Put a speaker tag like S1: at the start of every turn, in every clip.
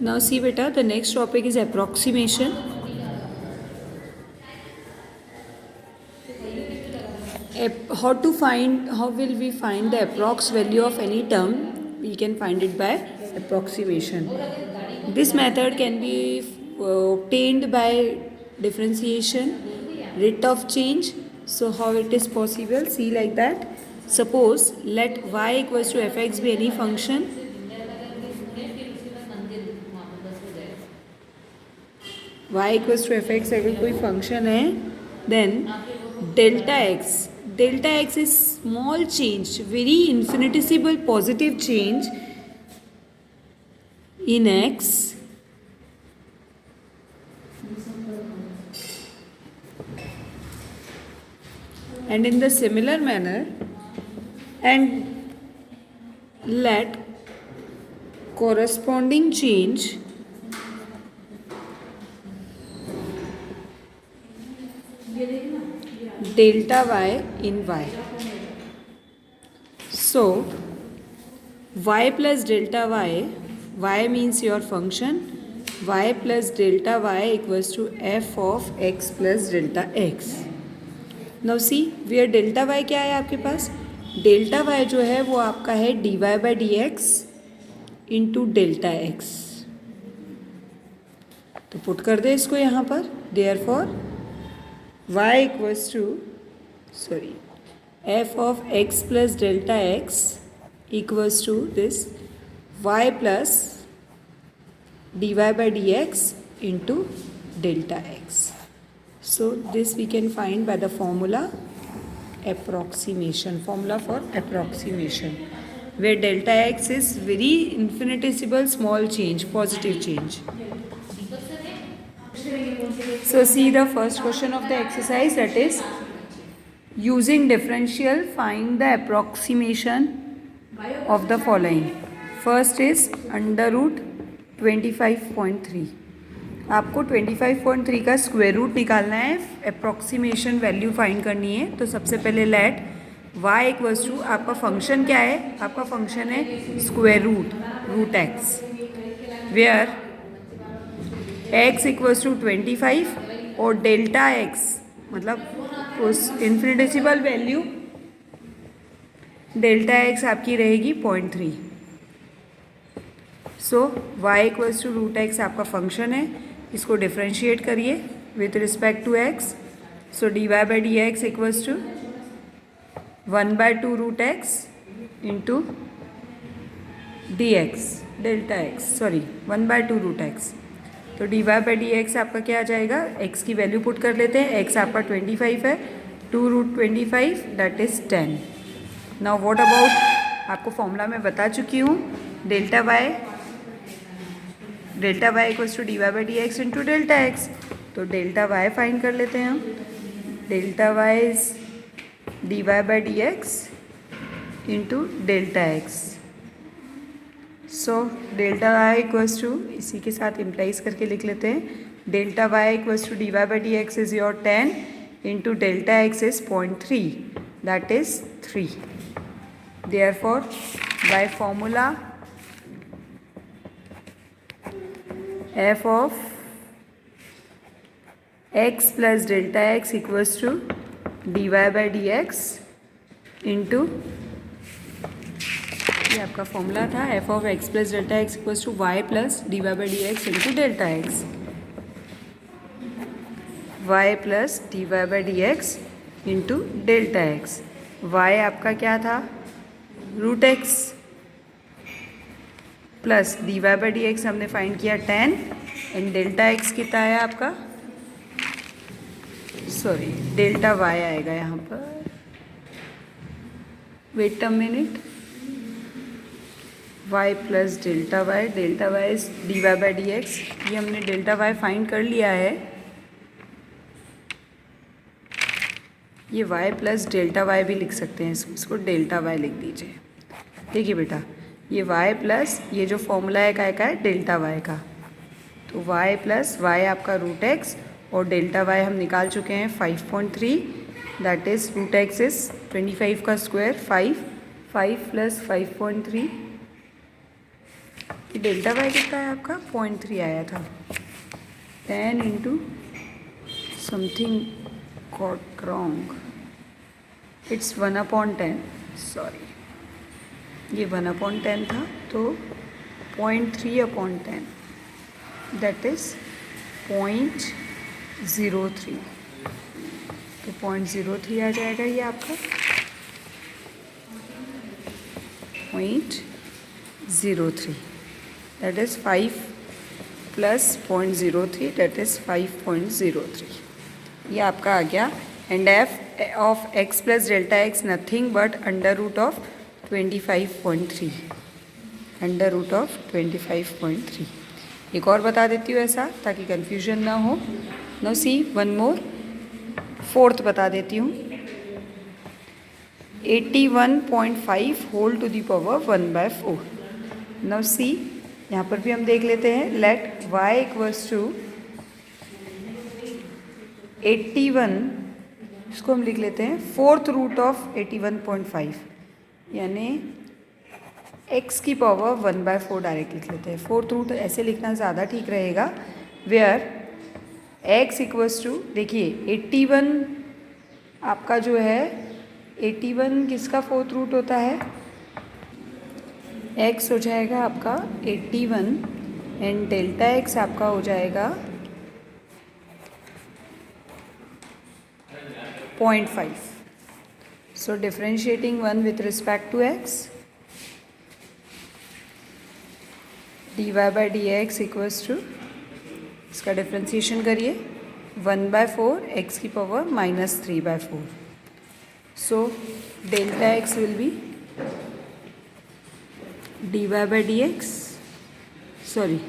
S1: Now see beta, the next topic is approximation. How will we find the approx value of any term? We can find it by approximation. This method can be obtained by differentiation, rate of change. So how it is possible? See like that. Suppose let y equals to fx be any function. y equals to fx अगर कोई function है, then delta x is small change, very infinitesimal positive change in x, and in the similar manner, and let corresponding change delta y in y. So y plus delta y means your function, y plus delta y equals to f of x plus delta x. Now see, where delta y क्या है आपके पास? Delta y जो है वो आपका है dy by dx into delta x. तो put कर दे इसको यहाँ पर. Therefore y equals to f of x plus delta x equals to this y plus dy by dx into delta x. So this we can find by the formula for approximation, where delta x is very infinitesimal small change, positive change. So see the first question of the exercise, that is using differential find the approximation of the following. First is under root 25.3. आपको 25.3 का square root निकालना है, approximation value find करनी है. तो सबसे पहले let y equals to, आपका फंक्शन क्या है? आपका फंक्शन है square root x, where x equals to 25 और डेल्टा x मतलब उस इन्फिनिटेसिमल वैल्यू डेल्टा x आपकी रहेगी 0.3. So y equals to root x आपका फंक्शन है, इसको डिफ्रेंशिएट करिए with respect to x. So dy by d x equals to 1/2 root x into d x delta x, 1/2 root x. तो dy by d x आपका क्या आ जाएगा? x की value put कर लेते हैं. x आपका 25 है, 2 root 25 that is 10. Now what about, आपको फॉर्मूला में बता चुकी हूँ, delta y equals to d by d x into delta x. तो डेल्टा वाई फाइंड कर लेते हैं हम. Delta y is d by d x into delta x. So delta y equals to, इसी के साथ इम्प्लाइज करके लिख लेते हैं, delta y equals to d by d x is your 10 into delta x is 0.3 that is 3. Therefore by formula f of x plus delta x equals to dy by dx into, ये आपका formula था, f of x plus delta x equals to y plus dy by dx into delta x. y plus dy by dx into delta x. y आपका क्या था? Root x plus d y by d x हमने find किया 10 and delta x कितना है आपका? Delta Y आएगा यहाँ पर. Wait a minute. y plus delta y is d y by d x. ये हमने डेल्टा वाई फाइंड कर लिया है. ये y प्लस डेल्टा वाई भी लिख सकते हैं, इसको डेल्टा वाई लिख दीजिए. देखिए बेटा, ये y प्लस ये जो फॉर्मूला है का है डेल्टा y का, तो y प्लस y आपका रूट x और डेल्टा y हम निकाल चुके हैं 5.3 that is root x is 25 का स्क्वायर 5 प्लस 5.3 कि डेल्टा वाई कितना है आपका 0.3 आया था. 10 into something got wrong, it's 1/10. Sorry, ये 1/10 था, तो 0.3/10 दैट इज़ 0.03. तो 0.03 आ जाएगा ये आपका 0.03. That is 5 plus 0.03 that is 5.03. ये आपका आ गया. And f of x plus delta x nothing but under root of 25.3. Under root of 25.3. एक और बता देती हूँ ऐसा ताकि कन्फ्यूजन ना हो. No see one more, fourth बता देती हूँ. 81.5 whole to the power 1/4. Now see, यहाँ पर भी हम देख लेते हैं. लेट y इक्वल्स टू 81, इसको हम लिख लेते हैं फोर्थ रूट ऑफ 81.5, यानी x की पावर 1/4 डायरेक्ट लिख लेते हैं. फोर्थ रूट ऐसे लिखना ज़्यादा ठीक रहेगा. वेयर x इक्वल्स टू, देखिए 81 आपका जो है 81 किसका फोर्थ रूट होता है? x हो जाएगा आपका 81 एंड डेल्टा x आपका हो जाएगा 0.5. So differentiating 1 with respect to x, dy by d x equals to, इसका डिफ्रेंसिएशन करिए 1/4 x की power -3/4. So delta x will be dy by d x, sorry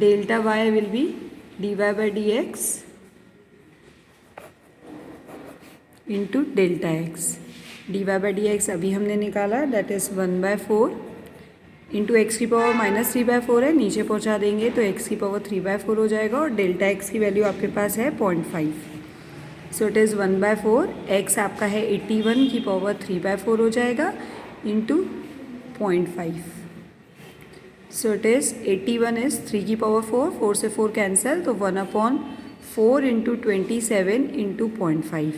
S1: delta y will be dy by d x into delta x. dy by d x अभी हमने निकाला, that is 1/4 into x की power -3/4 है, नीचे पहुंचा देंगे तो x की पावर 3/4 हो जाएगा और डेल्टा x की वैल्यू आपके पास है 0.5. So it is 1/4. x आपका है 81 की पावर 3/4 हो जाएगा into 0.5. So it is 81 is 3 की पावर 4, 4 से 4 कैंसिल, तो 1/4 इंटू 27 इंटू 0.5.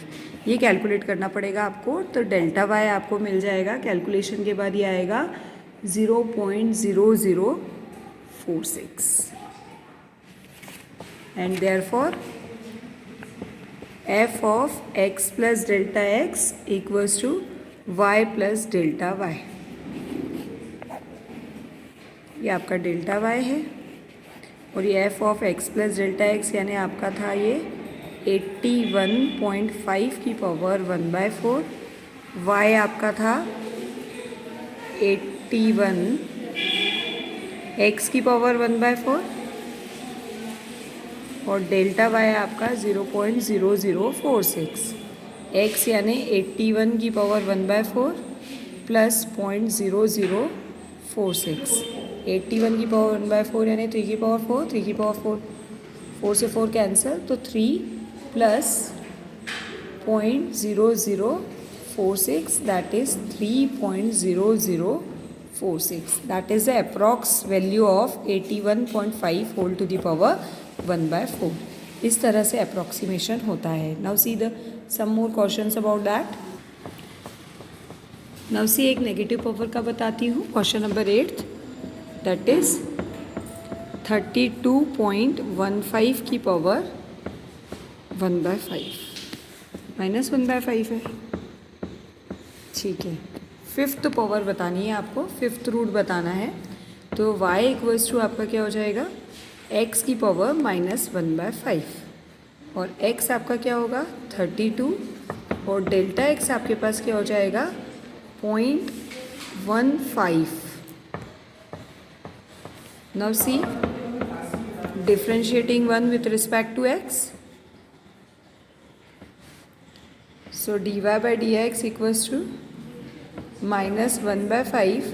S1: ये कैलकुलेट करना पड़ेगा आपको. तो डेल्टा y आपको मिल जाएगा, कैलकुलेशन के बाद ये आएगा 0.0046. And therefore f of x plus delta x equals to y plus delta y. ये आपका डेल्टा y है और ये f of x plus delta x यानी आपका था ये 81.5 की पावर 1/4. y आपका था 81 x की पावर 1/4 और डेल्टा y आपका 0.0046. x यानी 81 की पावर 1/4 प्लस 0.0046. 81 की पावर 1/4 यानी 3 की पावर 4, 3 की पावर 4, 4 से 4 कैंसिल, तो 3 प्लस 0.0046, that is 3.0046. That is the approx value of 81.5 whole to the power 1/4. इस तरह से अप्रॉक्सीमेशन होता है. Now see the some more questions about that. Now see एक नेगेटिव पावर का बताती हूँ. क्वेश्चन नंबर 8, दैट इज़ 32.15 की पावर 1/5 माइनस 1/5 है. ठीक है, फिफ्थ पावर बतानी है आपको, फिफ्थ रूट बताना है. तो y इक्वल्स टू आपका क्या हो जाएगा? x की पावर -1/5 और x आपका क्या होगा? 32 और डेल्टा x आपके पास क्या हो जाएगा? 0.15. Now see, differentiating 1 with respect to x. So dy by d x equals to -1/5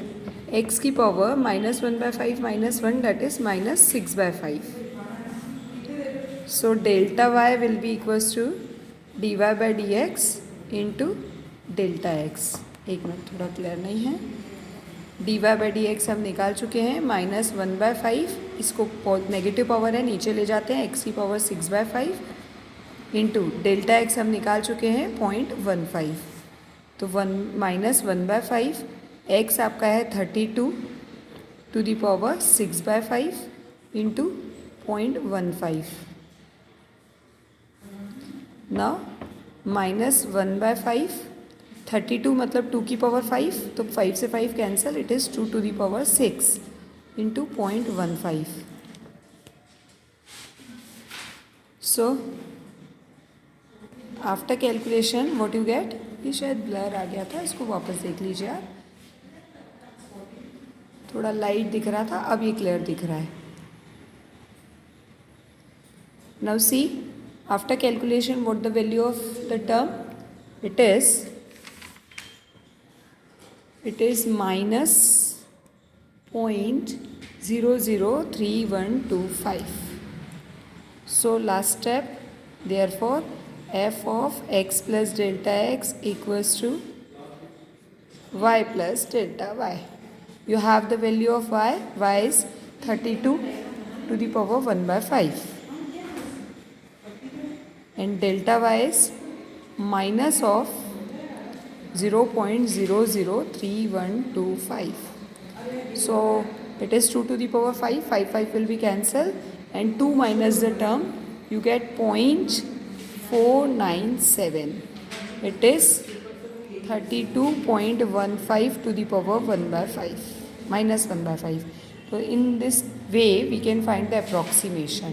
S1: x की power -1/5 -1 that is -6/5. So delta y will be equals to dy by d x into delta x. एक minute, थोड़ा clear नहीं है. D y by d x हम निकाल चुके हैं, -1/5, इसको नेगेटिव पावर है नीचे ले जाते हैं, x की पावर 6/5 इंटू डेल्टा एक्स हम निकाल चुके हैं 0.15, तो -1/5, एक्स आपका है 32 to the power 6/5 into 0.15. Now -1/5, 32 मतलब 2 की पावर 5, तो 5 से 5 cancel, it is 2 to the power 6 into 0.15. So after calculation what you get, ये शायद ब्लर आ गया था, इसको वापस देख लीजिए आप, थोड़ा लाइट दिख रहा था, अब ये क्लियर दिख रहा है. Now C, after calculation what the value of the term, it is -0.003125. So last step, therefore f of x plus delta x equals to y plus delta y. You have the value of y. Y is 32 to the power 1/5 and delta y is minus of 0.003125. So it is 2 to the power 5, 5 will be cancelled and 2 minus the term, you get 0.497. It is 32.15 to the power 1/5, -1/5. So in this way we can find the approximation.